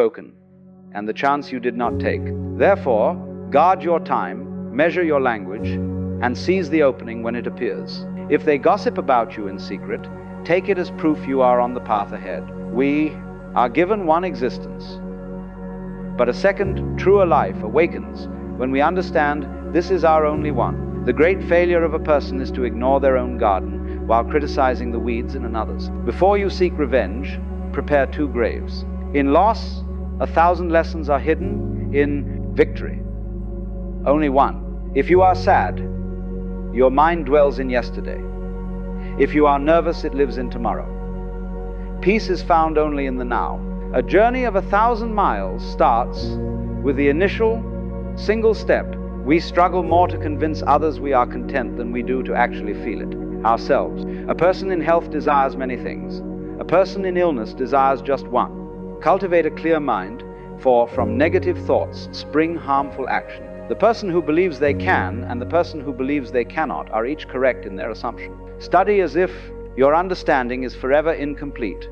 unspoken, and the chance you did not take. Therefore, guard your time, measure your language, and seize the opening when it appears. If they gossip about you in secret, take it as proof you are on the path ahead. We are given one existence, but a second, truer life awakens when we understand this is our only one. The great failure of a person is to ignore their own garden while criticizing the weeds in another's. Before you seek revenge, prepare 2 graves. In loss, 1,000 lessons are hidden. In victory, only one. If you are sad, your mind dwells in yesterday. If you are nervous, it lives in tomorrow. Peace is found only in the now. A journey of 1,000 miles starts with the initial single step. We struggle more to convince others we are content than we do to actually feel it ourselves. A person in health desires many things. A person in illness desires just one. Cultivate a clear mind, for from negative thoughts spring harmful action. The person who believes they can and the person who believes they cannot are each correct in their assumption. Study as if your understanding is forever incomplete,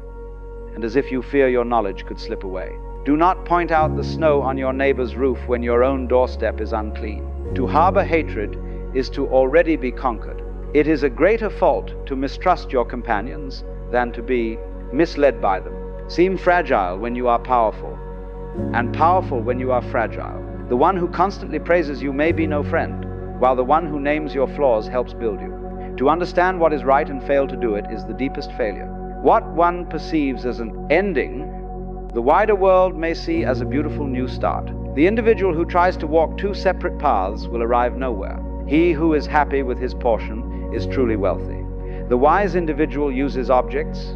and as if you fear your knowledge could slip away. Do not point out the snow on your neighbor's roof when your own doorstep is unclean. To harbor hatred is to already be conquered. It is a greater fault to mistrust your companions than to be misled by them. Seem fragile when you are powerful, and powerful when you are fragile. The one who constantly praises you may be no friend, while the one who names your flaws helps build you. To understand what is right and fail to do it is the deepest failure. What one perceives as an ending, the wider world may see as a beautiful new start. The individual who tries to walk 2 separate paths will arrive nowhere. He who is happy with his portion is truly wealthy. The wise individual uses objects,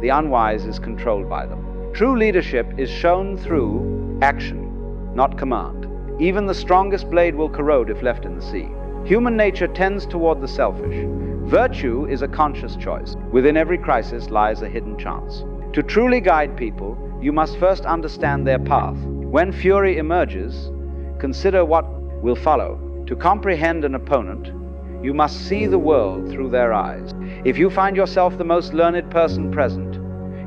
the unwise is controlled by them. True leadership is shown through action, not command. Even the strongest blade will corrode if left in the sea. Human nature tends toward the selfish. Virtue is a conscious choice. Within every crisis lies a hidden chance. To truly guide people, you must first understand their path. When fury emerges, consider what will follow. To comprehend an opponent, you must see the world through their eyes. If you find yourself the most learned person present,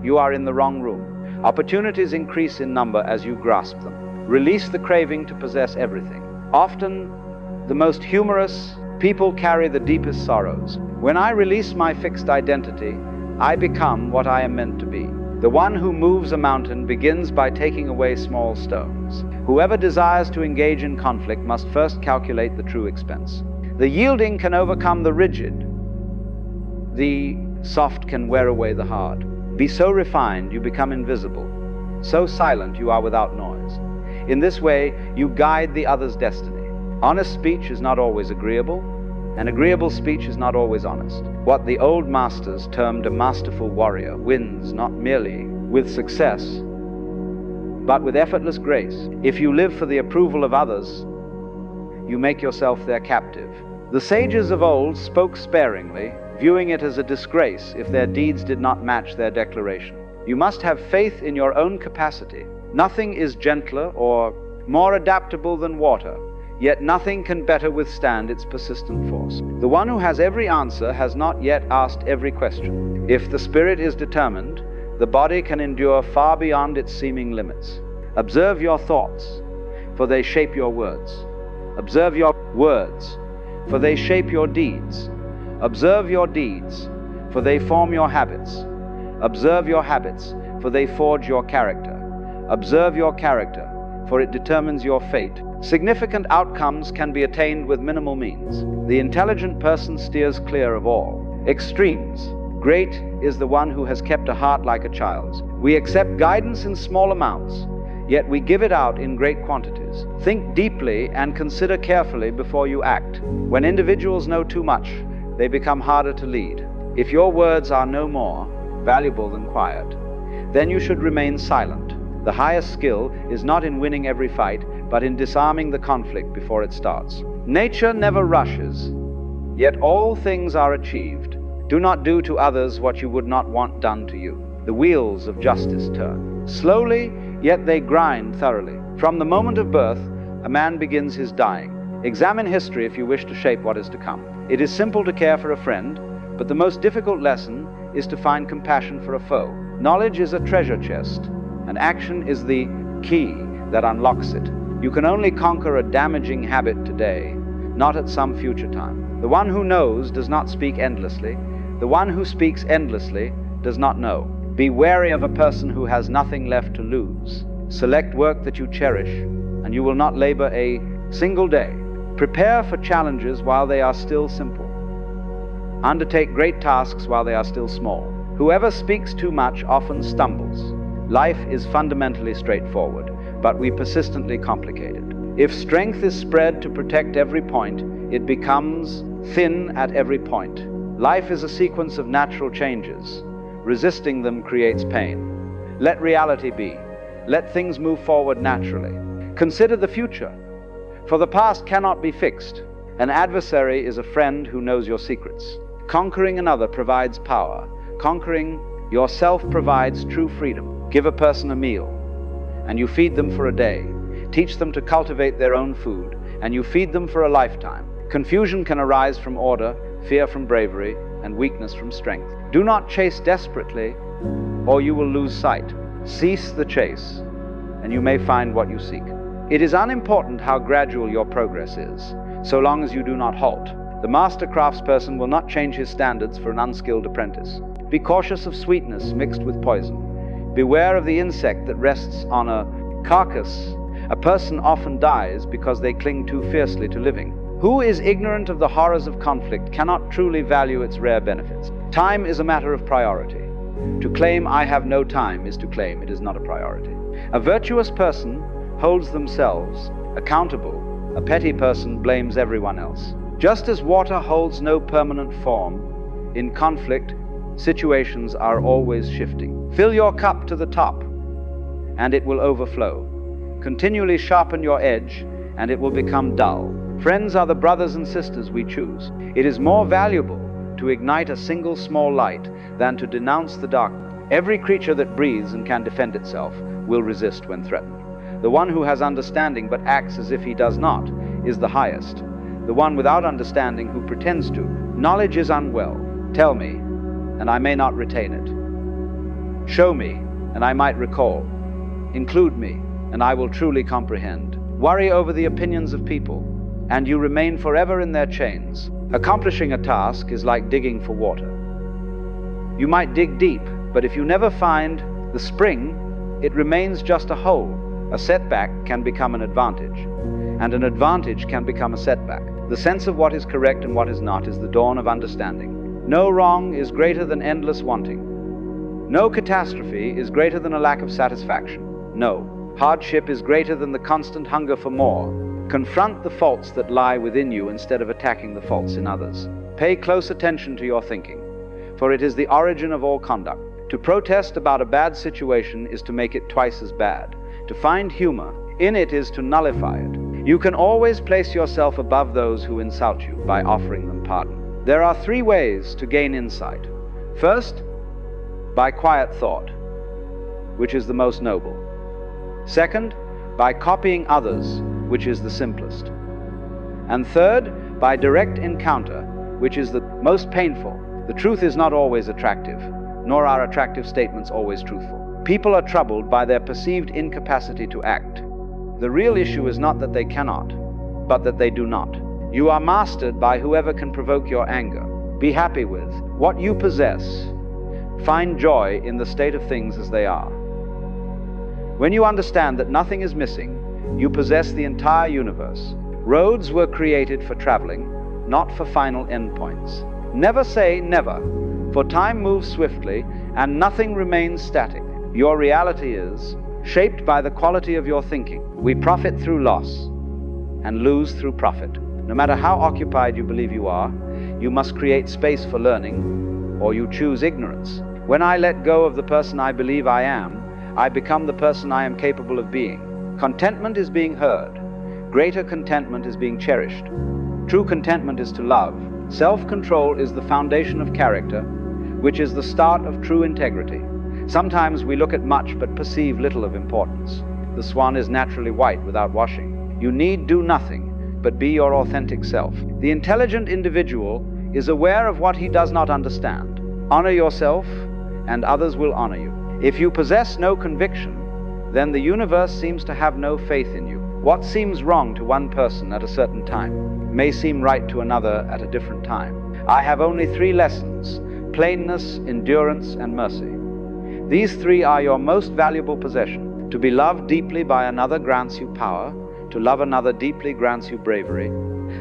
you are in the wrong room. Opportunities increase in number as you grasp them. Release the craving to possess everything. Often, the most humorous people carry the deepest sorrows. When I release my fixed identity, I become what I am meant to be. The one who moves a mountain begins by taking away small stones. Whoever desires to engage in conflict must first calculate the true expense. The yielding can overcome the rigid. The soft can wear away the hard. Be so refined you become invisible. So silent you are without noise. In this way, you guide the other's destiny. Honest speech is not always agreeable, and agreeable speech is not always honest. What the old masters termed a masterful warrior wins not merely with success, but with effortless grace. If you live for the approval of others, you make yourself their captive. The sages of old spoke sparingly, viewing it as a disgrace if their deeds did not match their declaration. You must have faith in your own capacity. Nothing is gentler or more adaptable than water, yet nothing can better withstand its persistent force. The one who has every answer has not yet asked every question. If the spirit is determined, the body can endure far beyond its seeming limits. Observe your thoughts, for they shape your words. Observe your words, for they shape your deeds. Observe your deeds, for they form your habits. Observe your habits, for they forge your character. Observe your character, for it determines your fate. Significant outcomes can be attained with minimal means. The intelligent person steers clear of all extremes. Great is the one who has kept a heart like a child's. We accept guidance in small amounts, yet we give it out in great quantities. Think deeply and consider carefully before you act. When individuals know too much, they become harder to lead. If your words are no more valuable than quiet, then you should remain silent. The highest skill is not in winning every fight, but in disarming the conflict before it starts. Nature never rushes, yet all things are achieved. Do not do to others what you would not want done to you. The wheels of justice turn. Slowly, yet they grind thoroughly. From the moment of birth, a man begins his dying. Examine history if you wish to shape what is to come. It is simple to care for a friend, but the most difficult lesson is to find compassion for a foe. Knowledge is a treasure chest, and action is the key that unlocks it. You can only conquer a damaging habit today, not at some future time. The one who knows does not speak endlessly. The one who speaks endlessly does not know. Be wary of a person who has nothing left to lose. Select work that you cherish, and you will not labor a single day. Prepare for challenges while they are still simple. Undertake great tasks while they are still small. Whoever speaks too much often stumbles. Life is fundamentally straightforward, but we persistently complicate it. If strength is spread to protect every point, it becomes thin at every point. Life is a sequence of natural changes. Resisting them creates pain. Let reality be. Let things move forward naturally. Consider the future, for the past cannot be fixed. An adversary is a friend who knows your secrets. Conquering another provides power. Conquering yourself provides true freedom. Give a person a meal, and you feed them for a day. Teach them to cultivate their own food, and you feed them for a lifetime. Confusion can arise from order, fear from bravery, and weakness from strength. Do not chase desperately, or you will lose sight. Cease the chase, and you may find what you seek. It is unimportant how gradual your progress is, so long as you do not halt. The master craftsperson will not change his standards for an unskilled apprentice. Be cautious of sweetness mixed with poison. Beware of the insect that rests on a carcass. A person often dies because they cling too fiercely to living. Who is ignorant of the horrors of conflict cannot truly value its rare benefits. Time is a matter of priority. To claim I have no time is to claim it is not a priority. A virtuous person holds themselves accountable. A petty person blames everyone else. Just as water holds no permanent form, in conflict, situations are always shifting. Fill your cup to the top, and it will overflow. Continually sharpen your edge, and it will become dull. Friends are the brothers and sisters we choose. It is more valuable to ignite a single small light than to denounce the darkness. Every creature that breathes and can defend itself will resist when threatened. The one who has understanding but acts as if he does not is the highest. The one without understanding who pretends to. Knowledge is unwell. Tell me, and I may not retain it. Show me, and I might recall. Include me, and I will truly comprehend. Worry over the opinions of people, and you remain forever in their chains. Accomplishing a task is like digging for water. You might dig deep, but if you never find the spring, it remains just a hole. A setback can become an advantage, and an advantage can become a setback. The sense of what is correct and what is not is the dawn of understanding. No wrong is greater than endless wanting. No catastrophe is greater than a lack of satisfaction. No hardship is greater than the constant hunger for more. Confront the faults that lie within you instead of attacking the faults in others. Pay close attention to your thinking, for it is the origin of all conduct. To protest about a bad situation is to make it twice as bad. To find humor in it is to nullify it. You can always place yourself above those who insult you by offering them pardon. There are 3 ways to gain insight. First, by quiet thought, which is the most noble. Second, by copying others, which is the simplest. And third, by direct encounter, which is the most painful. The truth is not always attractive, nor are attractive statements always truthful. People are troubled by their perceived incapacity to act. The real issue is not that they cannot, but that they do not. You are mastered by whoever can provoke your anger. Be happy with what you possess. Find joy in the state of things as they are. When you understand that nothing is missing, you possess the entire universe. Roads were created for traveling, not for final endpoints. Never say never, for time moves swiftly and nothing remains static. Your reality is shaped by the quality of your thinking. We profit through loss and lose through profit. No matter how occupied you believe you are, you must create space for learning, or you choose ignorance. When I let go of the person I believe I am, I become the person I am capable of being. Contentment is being heard. Greater contentment is being cherished. True contentment is to love. Self-control is the foundation of character, which is the start of true integrity. Sometimes we look at much but perceive little of importance. The swan is naturally white without washing. You need do nothing but be your authentic self. The intelligent individual is aware of what he does not understand. Honor yourself, and others will honor you. If you possess no conviction, then the universe seems to have no faith in you. What seems wrong to one person at a certain time may seem right to another at a different time. I have only 3 lessons: plainness, endurance, and mercy. These 3 are your most valuable possession. To be loved deeply by another grants you power. To love another deeply grants you bravery.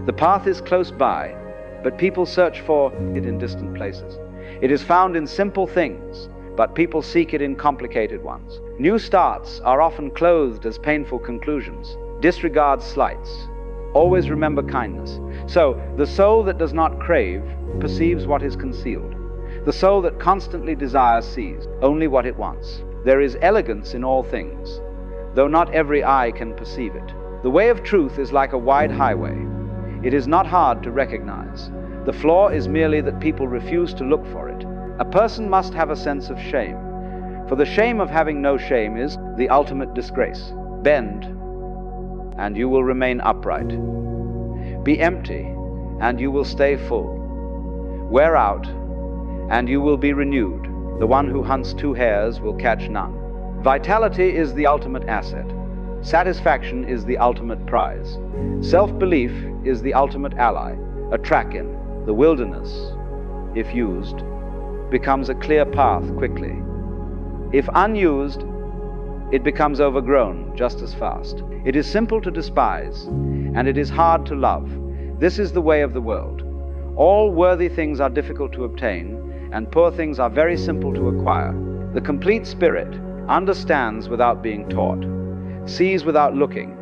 The path is close by, but people search for it in distant places. It is found in simple things, but people seek it in complicated ones. New starts are often clothed as painful conclusions. Disregard slights. Always remember kindness. So, the soul that does not crave perceives what is concealed. The soul that constantly desires sees only what it wants. There is elegance in all things, though not every eye can perceive it. The way of truth is like a wide highway. It is not hard to recognize. The flaw is merely that people refuse to look for it. A person must have a sense of shame, for the shame of having no shame is the ultimate disgrace. Bend, and you will remain upright. Be empty, and you will stay full. Wear out, and you will be renewed. The one who hunts 2 hares will catch none. Vitality is the ultimate asset. Satisfaction is the ultimate prize. Self-belief is the ultimate ally. A track in the wilderness, if used, becomes a clear path quickly. If unused, it becomes overgrown just as fast. It is simple to despise, and it is hard to love. This is the way of the world. All worthy things are difficult to obtain, and poor things are very simple to acquire. The complete spirit understands without being taught, sees without looking,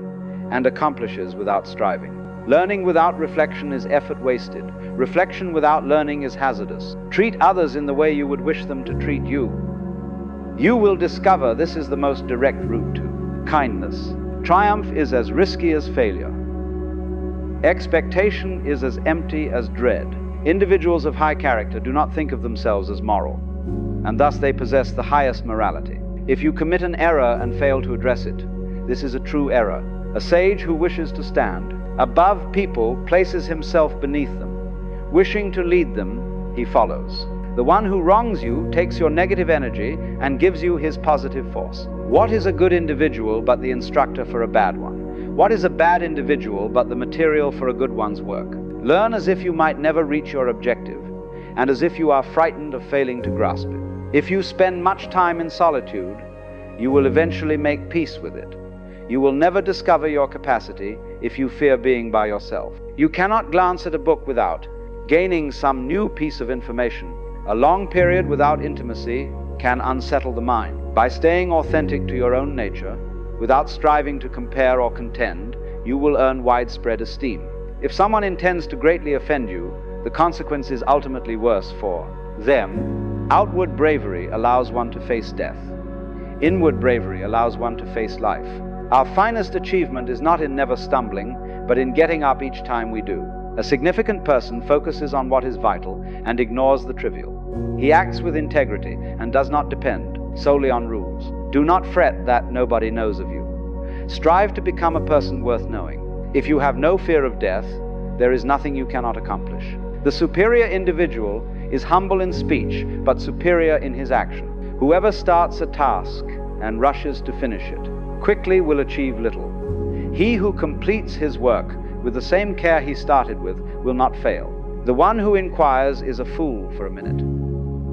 and accomplishes without striving. Learning without reflection is effort wasted. Reflection without learning is hazardous. Treat others in the way you would wish them to treat you. You will discover this is the most direct route to kindness. Triumph is as risky as failure. Expectation is as empty as dread. Individuals of high character do not think of themselves as moral, and thus they possess the highest morality. If you commit an error and fail to address it, this is a true error. A sage who wishes to stand above people places himself beneath them. Wishing to lead them, he follows. The one who wrongs you takes your negative energy and gives you his positive force. What is a good individual but the instructor for a bad one? What is a bad individual but the material for a good one's work? Learn as if you might never reach your objective, and as if you are frightened of failing to grasp it. If you spend much time in solitude, you will eventually make peace with it. You will never discover your capacity if you fear being by yourself. You cannot glance at a book without gaining some new piece of information. A long period without intimacy can unsettle the mind. By staying authentic to your own nature, without striving to compare or contend, you will earn widespread esteem. If someone intends to greatly offend you, the consequence is ultimately worse for them. Outward bravery allows one to face death. Inward bravery allows one to face life. Our finest achievement is not in never stumbling, but in getting up each time we do. A significant person focuses on what is vital and ignores the trivial. He acts with integrity and does not depend solely on rules. Do not fret that nobody knows of you. Strive to become a person worth knowing. If you have no fear of death, there is nothing you cannot accomplish. The superior individual is humble in speech, but superior in his action. Whoever starts a task and rushes to finish it quickly will achieve little. He who completes his work with the same care he started with will not fail. The one who inquires is a fool for a minute.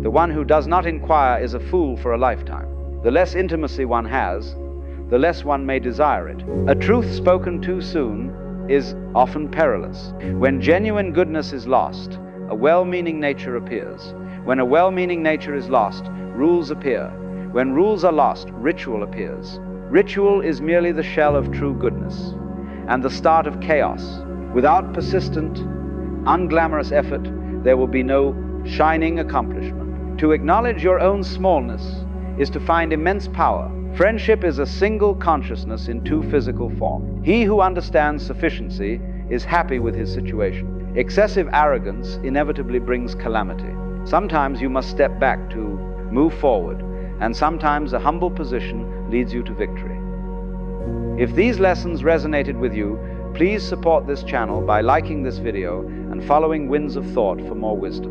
The one who does not inquire is a fool for a lifetime. The less intimacy one has, the less one may desire it. A truth spoken too soon is often perilous. When genuine goodness is lost, a well-meaning nature appears. When a well-meaning nature is lost, rules appear. When rules are lost, ritual appears. Ritual is merely the shell of true goodness and the start of chaos. Without persistent, unglamorous effort, there will be no shining accomplishment. To acknowledge your own smallness is to find immense power. Friendship is a single consciousness in 2 physical forms. He who understands sufficiency is happy with his situation. Excessive arrogance inevitably brings calamity. Sometimes you must step back to move forward, and sometimes a humble position leads you to victory. If these lessons resonated with you, please support this channel by liking this video and following Winds of Thought for more wisdom.